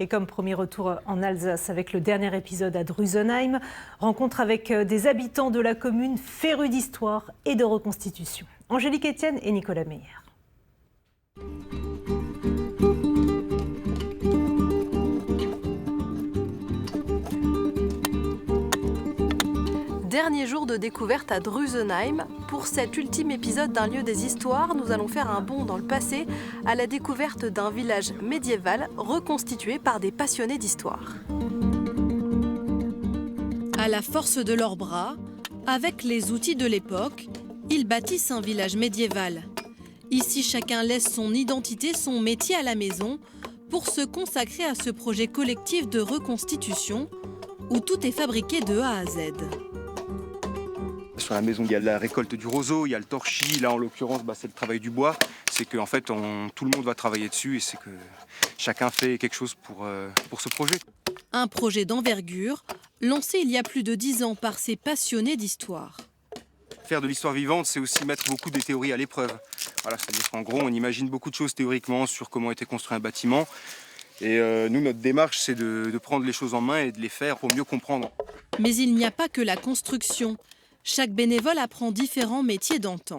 Et comme premier retour en Alsace avec le dernier épisode à Drusenheim, rencontre avec des habitants de la commune férus d'histoire et de reconstitution. Angélique Etienne et Nicolas Meyer. Dernier jour de découverte à Drusenheim. Pour cet ultime épisode d'un lieu des histoires, nous allons faire un bond dans le passé à la découverte d'un village médiéval reconstitué par des passionnés d'histoire. À la force de leurs bras, avec les outils de l'époque, ils bâtissent un village médiéval. Ici, chacun laisse son identité, son métier à la maison pour se consacrer à ce projet collectif de reconstitution où tout est fabriqué de A à Z. Sur la maison, il y a la récolte du roseau, il y a le torchis. Là, en l'occurrence, c'est le travail du bois. C'est qu'en fait, tout le monde va travailler dessus et c'est que chacun fait quelque chose pour ce projet. Un projet d'envergure, lancé il y a plus de 10 ans par ces passionnés d'histoire. Faire de l'histoire vivante, c'est aussi mettre beaucoup des théories à l'épreuve. Voilà, c'est-à-dire qu'en gros, on imagine beaucoup de choses théoriquement sur comment était construit un bâtiment. Et nous, notre démarche, c'est de prendre les choses en main et de les faire pour mieux comprendre. Mais il n'y a pas que la construction. Chaque bénévole apprend différents métiers d'antan.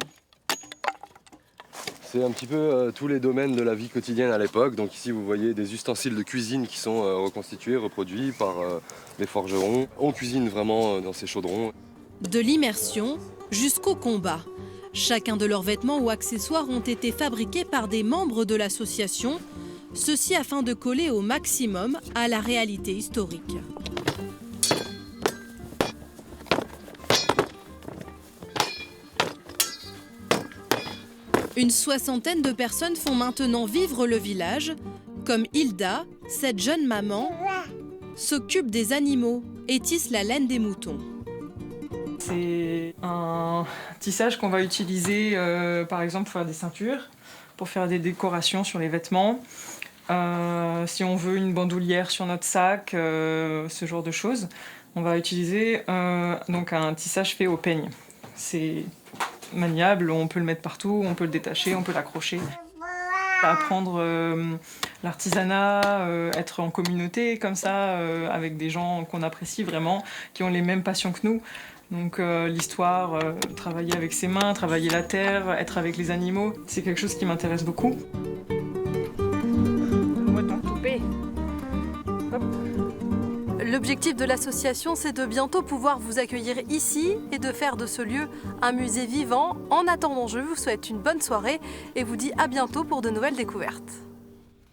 C'est un petit peu tous les domaines de la vie quotidienne à l'époque. Donc ici, vous voyez des ustensiles de cuisine qui sont reconstitués, reproduits par les forgerons. On cuisine vraiment dans ces chaudrons. De l'immersion jusqu'au combat. Chacun de leurs vêtements ou accessoires ont été fabriqués par des membres de l'association, ceci afin de coller au maximum à la réalité historique. Une soixantaine de personnes font maintenant vivre le village, comme Hilda, cette jeune maman, s'occupe des animaux et tisse la laine des moutons. C'est un tissage qu'on va utiliser par exemple pour faire des ceintures, pour faire des décorations sur les vêtements, si on veut une bandoulière sur notre sac, ce genre de choses. On va utiliser donc un tissage fait au peigne. C'est maniable, on peut le mettre partout, on peut le détacher, on peut l'accrocher. Apprendre l'artisanat, être en communauté comme ça, avec des gens qu'on apprécie vraiment, qui ont les mêmes passions que nous. Donc l'histoire, travailler avec ses mains, travailler la terre, être avec les animaux, c'est quelque chose qui m'intéresse beaucoup. L'objectif de l'association, c'est de bientôt pouvoir vous accueillir ici et de faire de ce lieu un musée vivant. En attendant, je vous souhaite une bonne soirée et vous dis à bientôt pour de nouvelles découvertes.